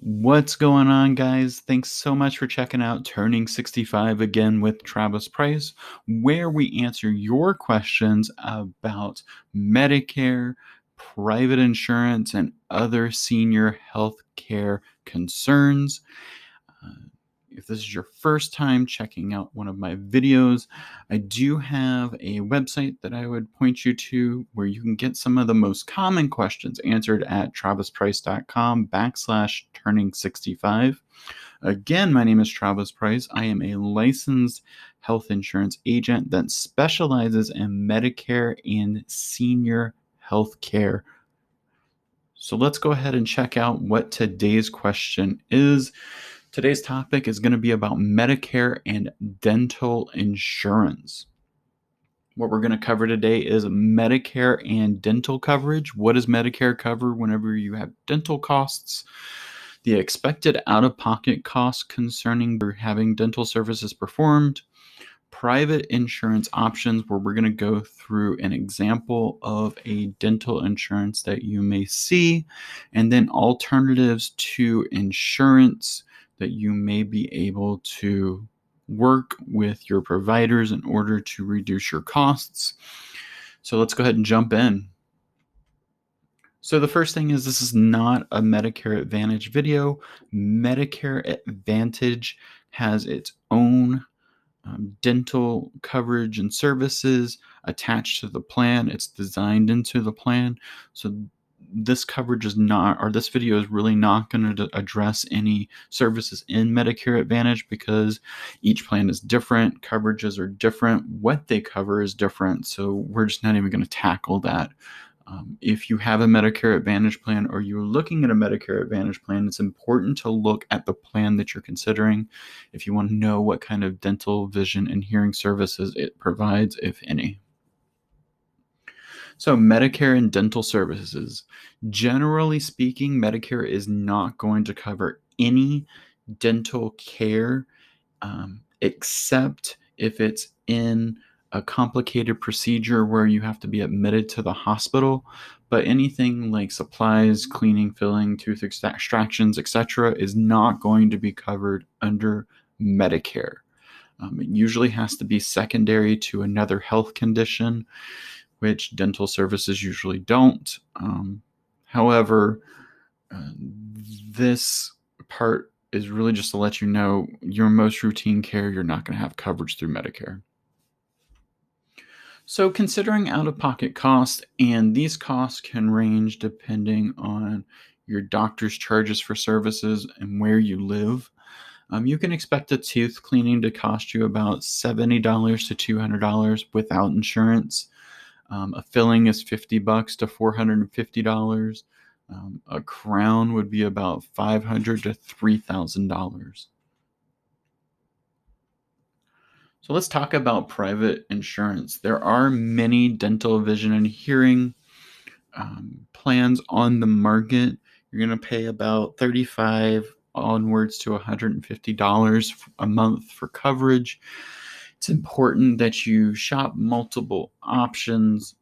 What's going on, guys? Thanks so much for checking out Turning 65 again with Travis Price, where we answer your questions about Medicare, private insurance, and other senior health care concerns. Uh, if this is your first time checking out one of my videos, I do have a website that I would point you to where you can get some of the most common questions answered at travisprice.com/turning65. Again, my name is Travis Price. I am a licensed health insurance agent that specializes in Medicare and senior health care. So let's go ahead and check out what today's question is. Today's topic is going to be about Medicare and dental insurance. What we're going to cover today is Medicare and dental coverage. What does Medicare cover whenever you have dental costs? The expected out-of-pocket costs concerning having dental services performed. Private insurance options, where we're going to go through an example of a dental insurance that you may see, and then alternatives to insurance that you may be able to work with your providers in order to reduce your costs. So let's go ahead and jump in. So the first thing is, this is not a Medicare Advantage video. Medicare Advantage has its own dental coverage and services attached to the plan. It's designed into the plan. So this coverage is not, or this video is really not going to address any services in Medicare Advantage because each plan is different. Coverages are different. What they cover is different. So we're just not even going to tackle that. If you have a Medicare Advantage plan or you're looking at a Medicare Advantage plan, it's important to look at the plan that you're considering if you want to know what kind of dental, vision, and hearing services it provides, if any. So Medicare and dental services. Generally speaking, Medicare is not going to cover any dental care except if it's in a complicated procedure where you have to be admitted to the hospital. But anything like supplies, cleaning, filling, tooth extractions, etc. is not going to be covered under Medicare. It usually has to be secondary to another health condition, which dental services usually don't. However, this part is really just to let you know your most routine care, you're not going to have coverage through Medicare. So considering out-of-pocket costs, and these costs can range depending on your doctor's charges for services and where you live. You can expect a tooth cleaning to cost you about $70 to $200 without insurance. A filling is $50 to $450. A crown would be about $500 to $3,000. So let's talk about private insurance. There are many dental, vision, and hearing plans on the market. You're going to pay about $35 onwards to $150 a month for coverage. It's important that you shop multiple options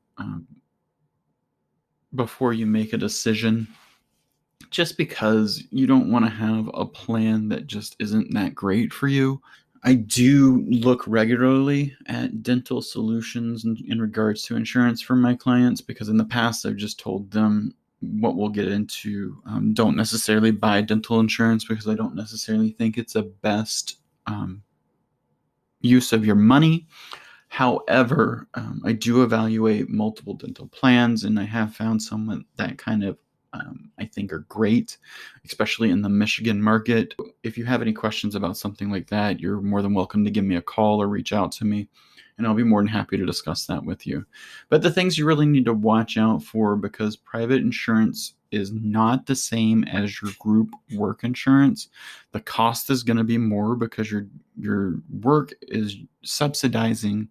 before you make a decision, just because you don't want to have a plan that just isn't that great for you. I do look regularly at dental solutions in regards to insurance for my clients, because in the past I've just told them what we'll get into. Don't necessarily buy dental insurance because I don't necessarily think it's the best use of your money. However, I do evaluate multiple dental plans, and I have found some that kind of I think are great, especially in the Michigan market. If you have any questions about something like that, you're more than welcome to give me a call or reach out to me, and I'll be more than happy to discuss that with you. But the things you really need to watch out for, because private insurance is not the same as your group work insurance. The cost is going to be more because your work is subsidizing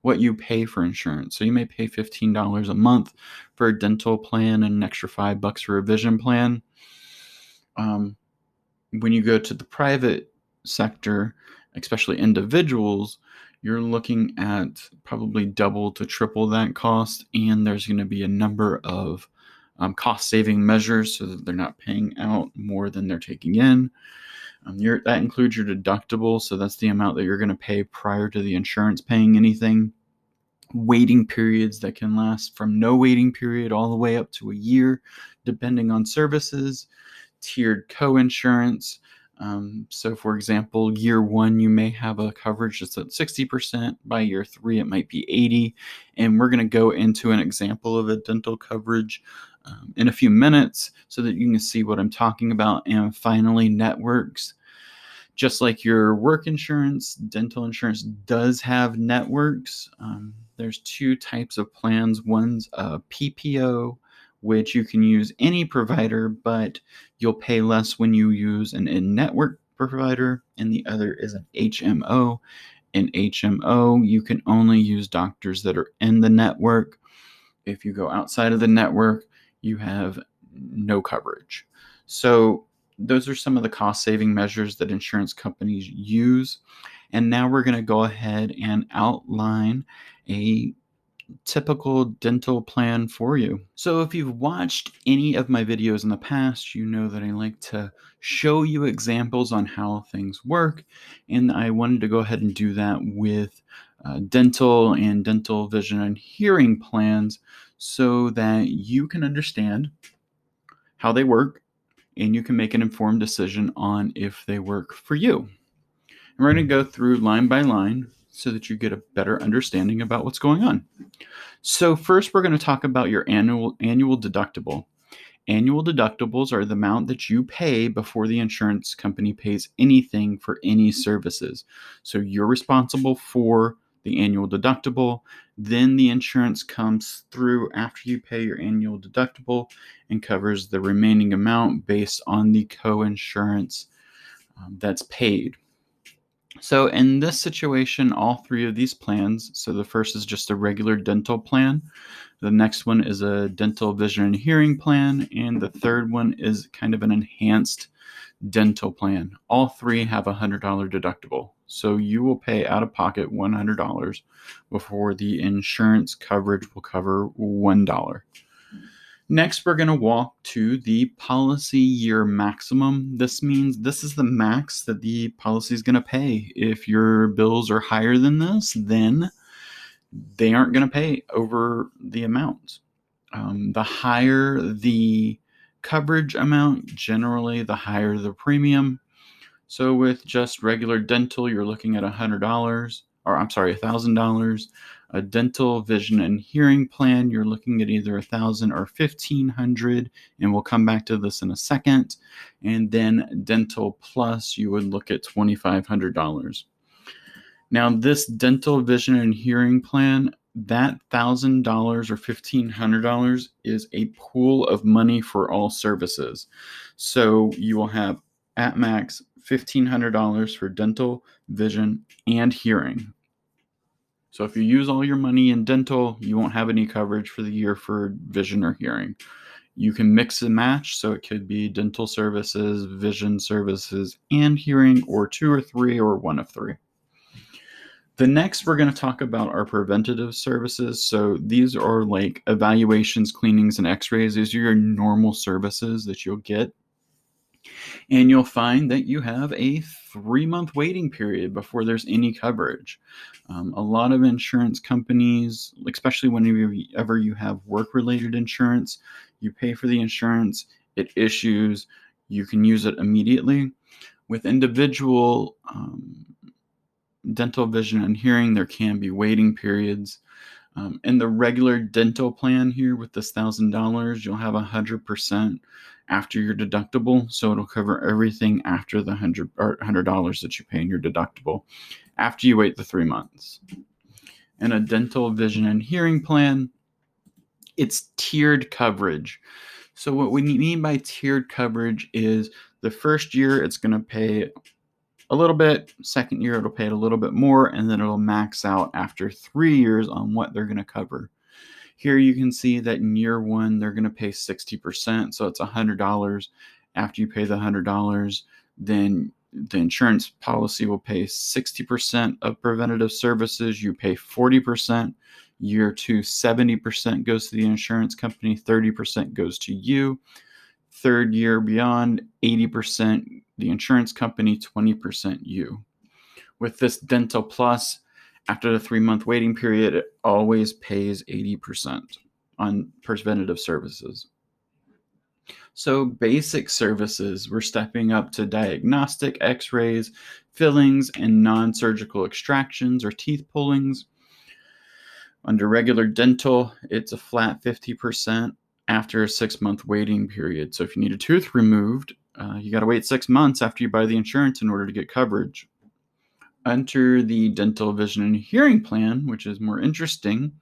what you pay for insurance. So you may pay $15 a month for a dental plan and an extra $5 for a vision plan. When you go to the private sector, especially individuals, you're looking at probably double to triple that cost, and there's going to be a number of cost-saving measures so that they're not paying out more than they're taking in. That includes your deductible, so that's the amount that you're going to pay prior to the insurance paying anything. Waiting periods that can last from no waiting period all the way up to a year, depending on services. Tiered co-insurance. So for example, year 1, you may have a coverage that's at 60%. By year 3, it might be 80%. And we're going to go into an example of a dental coverage in a few minutes so that you can see what I'm talking about. And finally, networks. Just like your work insurance, dental insurance does have networks. There's 2 types of plans. One's a PPO, which you can use any provider, but you'll pay less when you use an in-network provider, and the other is an HMO. In HMO, you can only use doctors that are in the network. If you go outside of the network, you have no coverage. So those are some of the cost-saving measures that insurance companies use. And now we're going to go ahead and outline a typical dental plan for you. So if you've watched any of my videos in the past, you know that I like to show you examples on how things work. And I wanted to go ahead and do that with dental and dental vision and hearing plans so that you can understand how they work and you can make an informed decision on if they work for you. And we're going to go through line by line so that you get a better understanding about what's going on. So first, we're going to talk about your annual deductible. Annual deductibles are the amount that you pay before the insurance company pays anything for any services. So you're responsible for the annual deductible. Then the insurance comes through after you pay your annual deductible and covers the remaining amount based on the co-insurance that's paid. So in this situation, all 3 of these plans, so the first is just a regular dental plan. The next one is a dental vision and hearing plan. And the third one is kind of an enhanced dental plan. All 3 have a $100 deductible. So you will pay out of pocket $100 before the insurance coverage will cover $1. Next, we're going to walk to the policy year maximum. This means this is the max that the policy is going to pay. If your bills are higher than this, then they aren't going to pay over the amount. The higher the coverage amount, generally the higher the premium. So with just regular dental, you're looking at $1,000. A dental vision and hearing plan, you're looking at either $1,000 or $1,500, and we'll come back to this in a second. And then dental plus, you would look at $2,500. Now, this dental vision and hearing plan, that $1,000 or $1,500 is a pool of money for all services. So you will have at max $1,500 for dental, vision, and hearing. So if you use all your money in dental, you won't have any coverage for the year for vision or hearing. You can mix and match, so it could be dental services, vision services, and hearing, or 2 or 3, or 1 of 3. The next, we're going to talk about our preventative services. So these are like evaluations, cleanings, and x-rays. These are your normal services that you'll get. And you'll find that you have a 3-month waiting period before there's any coverage. A lot of insurance companies, especially whenever you have work-related insurance, you pay for the insurance, it issues, you can use it immediately. With individual dental, vision, and hearing, there can be waiting periods. In the regular dental plan here with this $1,000, you'll have 100% after your deductible, so it'll cover everything after the $100 that you pay in your deductible after you wait the 3 months. In a dental, vision, and hearing plan, it's tiered coverage. So what we mean by tiered coverage is the first year it's going to pay a little bit, second year it'll pay a little bit more, and then it'll max out after 3 years on what they're going to cover. Here you can see that in year 1, they're going to pay 60%, so it's $100. After you pay the $100, then the insurance policy will pay 60% of preventative services. You pay 40%. Year 2, 70% goes to the insurance company, 30% goes to you. Third year beyond, 80% the insurance company, 20% you. With this Dental Plus, after the 3-month waiting period, it always pays 80% on preventative services. So basic services, we're stepping up to diagnostic x-rays, fillings, and non-surgical extractions or teeth pullings. Under regular dental, it's a flat 50% after a 6-month waiting period. So if you need a tooth removed, you got to wait 6 months after you buy the insurance in order to get coverage. Under the dental, vision, and hearing plan, which is more interesting,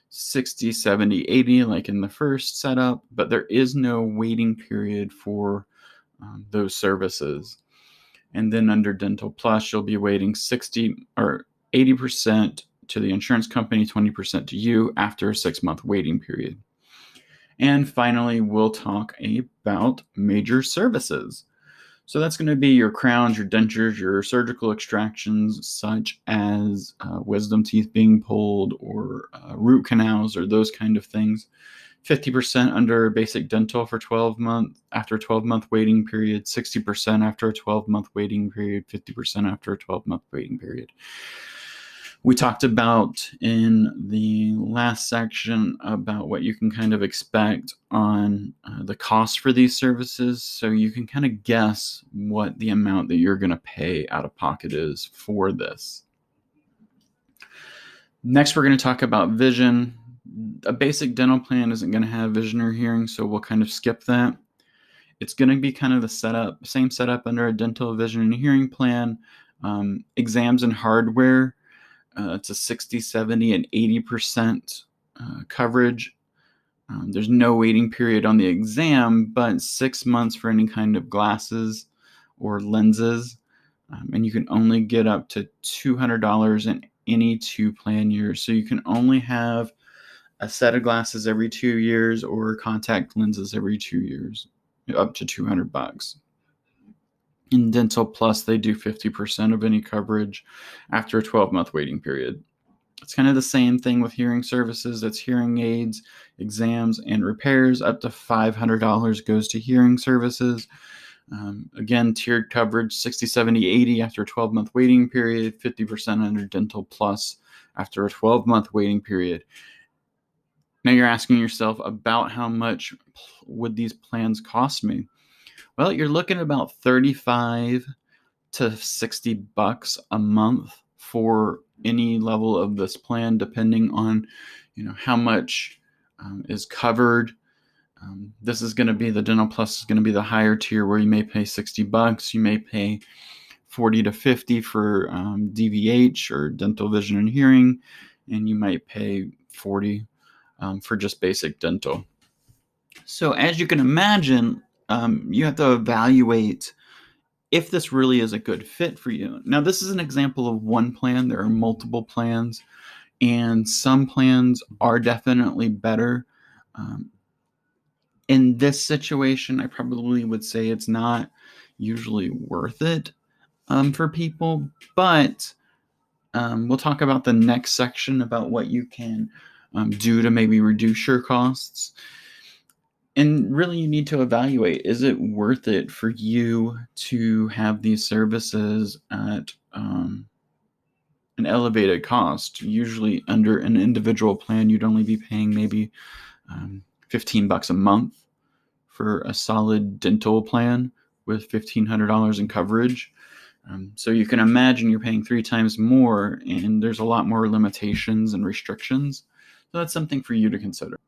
60, 70, 80, like in the first setup, but there is no waiting period for those services. And then under Dental Plus, you'll be waiting 60 or 80% to the insurance company, 20% to you after a 6-month waiting period. And finally, we'll talk about major services. So that's going to be your crowns, your dentures, your surgical extractions, such as wisdom teeth being pulled or root canals or those kind of things. 50% under basic dental for 12 months after a 12-month waiting period, 60% after a 12-month waiting period, 50% after a 12-month waiting period. We talked about in the last section about what you can kind of expect on the cost for these services, so you can kind of guess what the amount that you're going to pay out of pocket is for this. Next, we're going to talk about vision. A basic dental plan isn't going to have vision or hearing, so we'll kind of skip that. It's going to be kind of the same setup under a dental, vision, and hearing plan. Exams and hardware. It's a 60, 70, and 80% coverage. There's no waiting period on the exam, but 6 months for any kind of glasses or lenses. And you can only get up to $200 in any 2 plan years. So you can only have a set of glasses every 2 years or contact lenses every 2 years, up to $200. In Dental Plus, they do 50% of any coverage after a 12-month waiting period. It's kind of the same thing with hearing services. That's hearing aids, exams, and repairs. Up to $500 goes to hearing services. Again, tiered coverage, 60, 70, 80 after a 12-month waiting period, 50% under Dental Plus after a 12-month waiting period. Now you're asking yourself, about how much would these plans cost me? Well, you're looking at about $35 to $60 a month for any level of this plan, depending on, how much is covered. This is going to be the Dental Plus is going to be the higher tier, where you may pay $60. You may pay 40 to 50 for DVH or dental, vision, and hearing, and you might pay 40 for just basic dental. So as you can imagine, you have to evaluate if this really is a good fit for you. Now, this is an example of one plan. There are multiple plans, and some plans are definitely better. In this situation, I probably would say it's not usually worth it for people, but we'll talk about the next section about what you can do to maybe reduce your costs. And really, you need to evaluate, is it worth it for you to have these services at an elevated cost? Usually under an individual plan, you'd only be paying maybe $15 a month for a solid dental plan with $1,500 in coverage. So you can imagine you're paying 3 times more, and there's a lot more limitations and restrictions. So that's something for you to consider.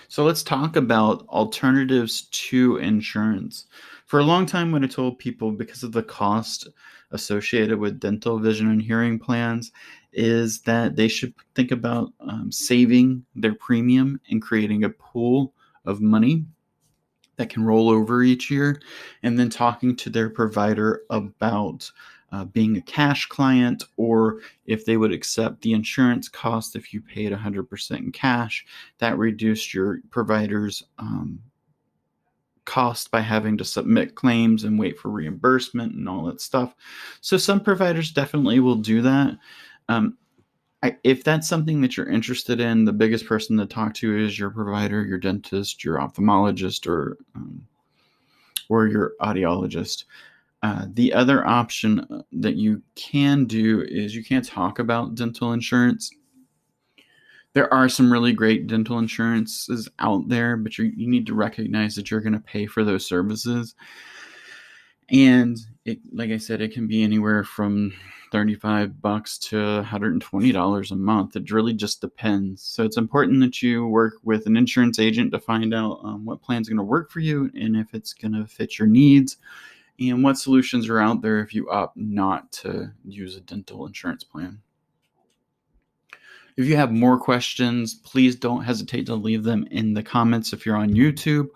So let's talk about alternatives to insurance. For a long time, what I told people, because of the cost associated with dental, vision, and hearing plans, is that they should think about saving their premium and creating a pool of money that can roll over each year, and then talking to their provider about being a cash client, or if they would accept the insurance cost if you paid 100% in cash. That reduced your provider's cost by having to submit claims and wait for reimbursement and all that stuff. So some providers definitely will do that. If that's something that you're interested in, the biggest person to talk to is your provider, your dentist, your ophthalmologist, or your audiologist. The other option that you can do is you can talk about dental insurance. There are some really great dental insurances out there, but you need to recognize that you're going to pay for those services. And like I said, it can be anywhere from $35 to $120 a month. It really just depends. So it's important that you work with an insurance agent to find out what plan's going to work for you and if it's going to fit your needs and what solutions are out there if you opt not to use a dental insurance plan. If you have more questions, please don't hesitate to leave them in the comments if you're on YouTube,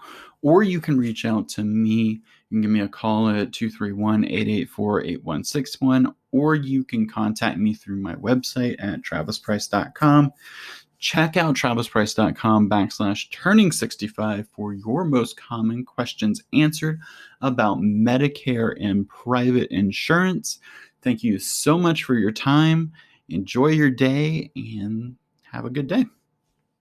or you can reach out to me. You can give me a call at 231-884-8161, or you can contact me through my website at travisprice.com. Check out travisprice.com/turning65 for your most common questions answered about Medicare and private insurance. Thank you so much for your time. Enjoy your day and have a good day.